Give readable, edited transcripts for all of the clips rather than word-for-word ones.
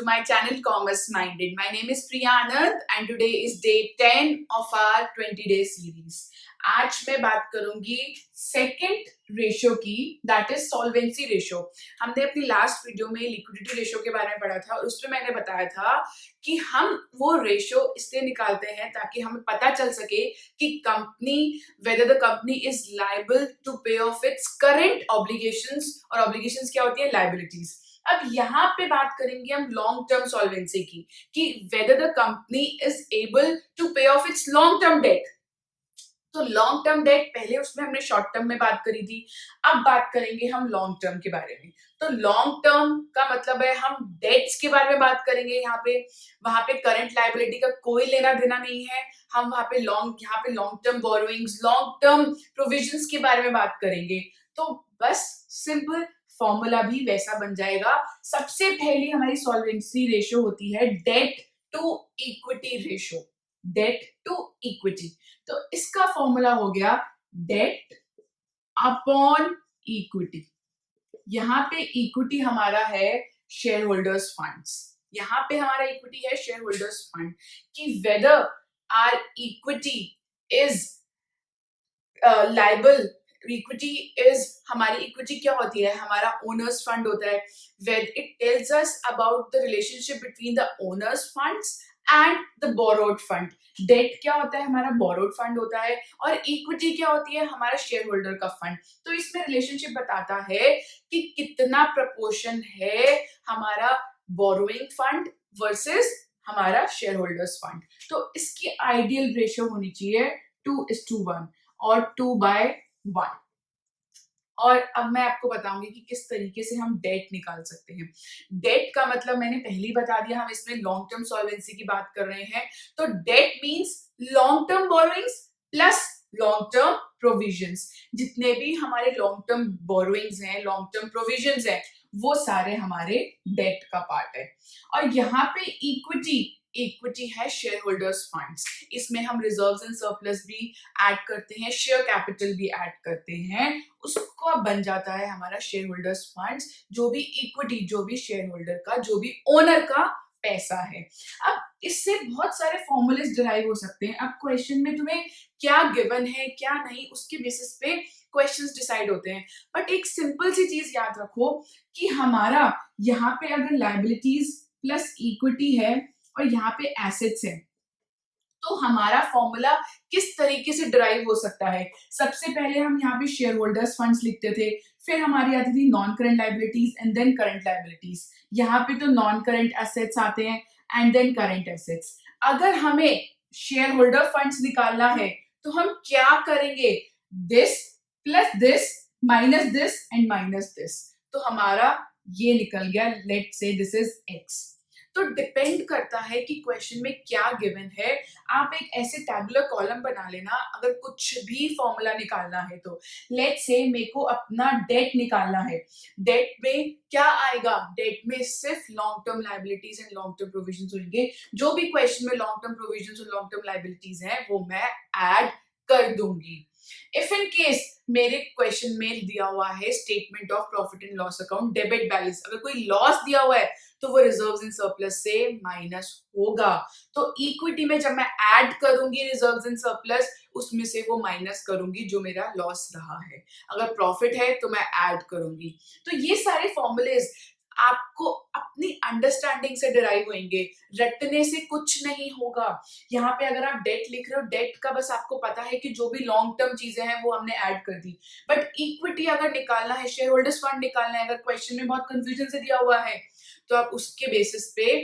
to my channel Commerce Minded. My name is Priya Anand and today is day 10 of our 20-day series. आज मैं बात करूंगी second ratio की, that is solvency ratio. हमने अपनी last video में liquidity ratio के बारे में पढ़ा था और उसमें मैंने बताया था कि हम वो रेशियो इसलिए निकालते हैं ताकि हमें पता चल सके कि company whether the company is liable to pay off its current obligations, और obligations क्या होती है, liabilities. अब यहाँ पे बात करेंगे हम लॉन्ग टर्म सॉल्वेंसी की कि whether the company is able to pay off its long term debt. तो लॉन्ग टर्म डेट पहले उसमें हमने शॉर्ट टर्म में बात करी थी, अब बात करेंगे हम लॉन्ग टर्म के बारे में. तो लॉन्ग टर्म का मतलब है हम डेट्स के बारे में बात करेंगे. वहां पे करंट लायबिलिटी का कोई लेना देना नहीं है. हम यहाँ पे long term borrowings, long term provisions के बारे में बात करेंगे. तो बस सिंपल फॉर्मूला भी वैसा बन जाएगा. सबसे पहली हमारी सॉल्वेंसी रेशियो होती है debt to equity ratio. Debt to equity, तो इसका फॉर्मूला हो गया डेट अपॉन इक्विटी. यहाँ पे इक्विटी हमारा है शेयर होल्डर्स फंड्स. यहाँ पे हमारा इक्विटी है शेयर होल्डर्स फंड कि whether are equity is liable. Equity is, हमारी इक्विटी क्या होती है, हमारा ओनर्स फंड होता है. What it tells us about the relationship between the owners funds and the borrowed fund. Debt क्या होता है, हमारा बोरोड फंड होता है, और इक्विटी क्या होती है, हमारा शेयर होल्डर का फंड. तो इसमें रिलेशनशिप बताता है कि कितना प्रपोर्शन है हमारा बोरोइंग फंड वर्सेस हमारा शेयर होल्डर्स फंड. तो इसकी आइडियल रेशियो होनी चाहिए 2:1 और 2/1. और अब मैं आपको बताऊंगी कि किस तरीके से हम डेट निकाल सकते हैं. डेट का मतलब मैंने पहले ही बता दिया, हम इसमें लॉन्ग टर्म सॉल्वेंसी की बात कर रहे हैं. तो debt means long term borrowings plus long term provisions. जितने भी हमारे लॉन्ग टर्म बोरोइंग्स हैं, लॉन्ग टर्म प्रोविजंस हैं, वो सारे हमारे डेट का पार्ट है. और यहाँ पे इक्विटी है शेयर होल्डर्स फंड्स. इसमें हम रिजर्व्स एंड सरप्लस भी ऐड करते हैं, शेयर कैपिटल भी ऐड करते हैं. उसको बन जाता है हमारा शेयर होल्डर्स फंड्स, जो भी इक्विटी, जो भी शेयर होल्डर का, जो भी ओनर का पैसा है. अब इससे बहुत सारे फॉर्मूलेस डिराइव हो सकते हैं. अब क्वेश्चन में तुम्हें क्या गिवन है क्या नहीं, उसके बेसिस पे क्वेश्चंस डिसाइड होते हैं. बट एक सिंपल सी चीज याद रखो कि हमारा यहाँ पे अगर लायबिलिटीज प्लस इक्विटी है और यहाँ पे एसेट्स है, तो हमारा फॉर्मूला किस तरीके से डिराइव हो सकता है. सबसे पहले हम यहाँ पे शेयर होल्डर्स फंड्स लिखते थे, फिर हमारी आती थी non current liabilities and then current liabilities. यहाँ पे तो नॉन करंट एसेट्स आते हैं एंड देन करंट एसेट्स. अगर हमें शेयर होल्डर फंड्स निकालना है तो हम क्या करेंगे, this plus this minus this and minus this. तो हमारा ये निकल गया, let's say this is x. तो डिपेंड करता है कि क्वेश्चन में क्या गिवन है. आप एक ऐसे टैबुलर कॉलम बना लेना अगर कुछ भी फॉर्मूला निकालना है तो. लेट्स से मेरे को अपना डेट निकालना है. डेट में क्या आएगा, डेट में सिर्फ long term liabilities and long term provisions होंगे. जो भी क्वेश्चन में लॉन्ग टर्म प्रोविजंस और लॉन्ग टर्म लायबिलिटीज हैं वो मैं ऐड कर दूंगी. इफ इन केस मेरे क्वेश्चन में दिया हुआ है statement of profit and loss account, debit balance, अगर कोई लॉस दिया हुआ है तो वो रिजर्व्स एंड सरप्लस से माइनस होगा. तो इक्विटी में जब मैं ऐड करूंगी रिजर्व्स एंड सरप्लस, उसमें से वो माइनस करूंगी जो मेरा लॉस रहा है. अगर प्रॉफिट है तो मैं ऐड करूंगी. तो ये सारे फॉर्मूलेज आपको अपनी अंडरस्टैंडिंग से डिराइव होंगे, रटने से कुछ नहीं होगा. यहाँ पे अगर आप डेट लिख रहे हो, डेट का बस आपको पता है कि जो भी लॉन्ग टर्म चीजें हैं वो हमने ऐड कर दी. बट इक्विटी अगर निकालना है, शेयर होल्डर्स फंड निकालना है, अगर क्वेश्चन में बहुत कंफ्यूजन से दिया हुआ है तो आप उसके बेसिस पे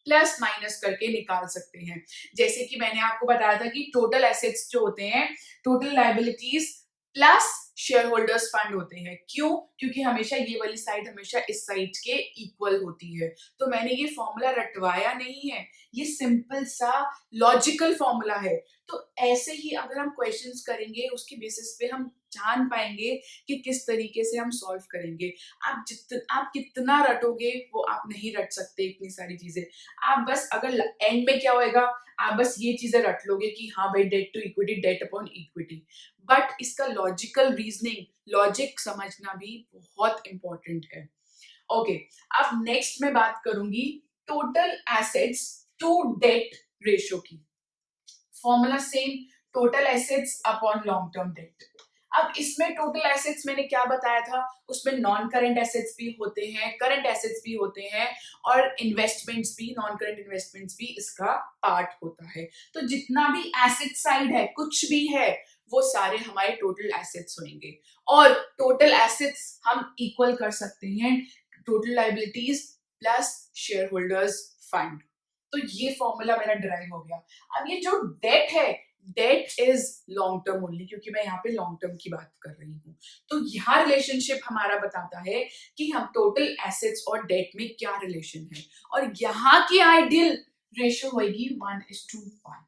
प्लस माइनस करके निकाल सकते हैं. जैसे कि मैंने आपको बताया था कि टोटल एसेट्स जो होते हैं, total liabilities plus share holders fund होते हैं. क्यों? क्योंकि हमेशा ये वाली साइड हमेशा इस साइड के इक्वल होती है. तो मैंने ये फॉर्मूला रटवाया नहीं है, ये सिंपल सा लॉजिकल फॉर्मूला है. तो ऐसे ही अगर हम क्वेश्चंस करेंगे उसके बेसिस पे हम जान पाएंगे कि किस तरीके से हम सॉल्व करेंगे. आप कितना रटोगे वो आप नहीं रट सकते इतनी सारी चीजें. आप बस अगर एंड में क्या होएगा, आप बस ये चीजें रट लोगे कि हाँ भाई debt to equity, debt upon equity. But इसका लॉजिकल रीजनिंग, लॉजिक समझना भी बहुत इंपॉर्टेंट है. ओके, अब नेक्स्ट मैं बात करूंगी total assets to debt ratio की। Formula same, total assets upon long term debt. अब इसमें टोटल एसेट्स मैंने क्या बताया था, उसमें नॉन करंट एसेट्स भी होते हैं, करंट एसेट्स भी होते हैं, और इन्वेस्टमेंट्स भी, नॉन करंट इन्वेस्टमेंट्स भी इसका पार्ट होता है। तो जितना भी एसेट साइड है, कुछ भी है, वो सारे हमारे टोटल एसेट्स होंगे। और टोटल एसेट्स हम इक्वल कर सकते हैं total liabilities plus share holders fund. तो ये फॉर्मूला मेरा डिराइव हो गया। अब ये जो डेट है, debt is long term only, क्योंकि मैं यहाँ पे लॉन्ग टर्म की बात कर रही हूँ। तो यहाँ रिलेशनशिप हमारा बताता है कि हम टोटल एसेट्स और डेट में क्या रिलेशन है, और यहाँ की आइडियल रेशियो होगी 1:1।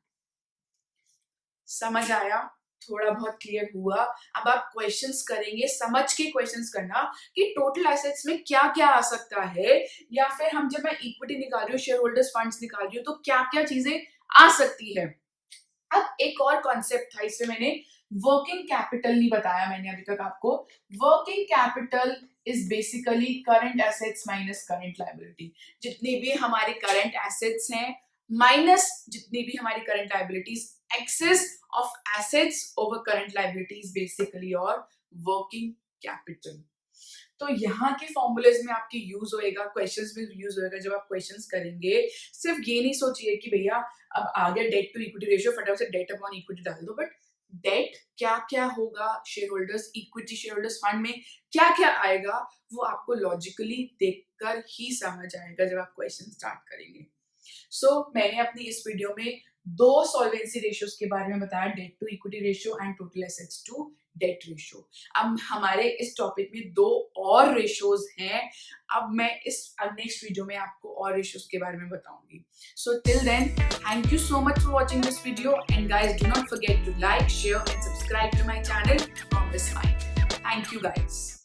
समझ आया? थोड़ा बहुत क्लियर हुआ? अब आप क्वेश्चंस करेंगे, समझ के क्वेश्चंस करना कि टोटल एसेट्स में क्या क्या आ सकता है, या फिर हम जब मैं इक्विटी निकाल रही हूँ, शेयर होल्डर्स फंड्स निकाल रही हूँ, तो क्या क्या चीजें आ सकती है। अब एक और कॉन्सेप्ट था, इसमें मैंने वर्किंग कैपिटल नहीं बताया मैंने अभी तक आपको। Working capital is basically current assets minus current liability. जितनी भी हमारे करंट एसेट्स हैं माइनस जितनी भी हमारी current liabilities, excess of assets over current liabilities basically, और वर्किंग कैपिटल। तो यहाँ के फॉर्मूलेज में आपके यूज होएगा, क्वेश्चंस में यूज होएगा। जब आप क्वेश्चंस करेंगे, सिर्फ ये नहीं सोचिए कि भैया अब आ गया डेट टू इक्विटी रेशियो, फटाफट से डेट अपॉन इक्विटी डाल दो। बट डेट क्या क्या होगा, share holders equity, share holders fund में क्या क्या आएगा, वो आपको लॉजिकली देखकर ही समझ आएगा जब आप क्वेश्चन स्टार्ट करेंगे। मैंने अपनी इस वीडियो में 2 सॉल्वेंसी रेशियोज के बारे में बताया, debt to equity ratio and total assets to debt ratio. अब हमारे इस टॉपिक में 2 और रेशियोज हैं। अब मैं इस नेक्स्ट वीडियो में आपको और रेशियोज के बारे में बताऊंगी। So till then, thank you so much for watching this video, and guys do not forget to like, share and subscribe to my channel Promise Mind. Thank you guys.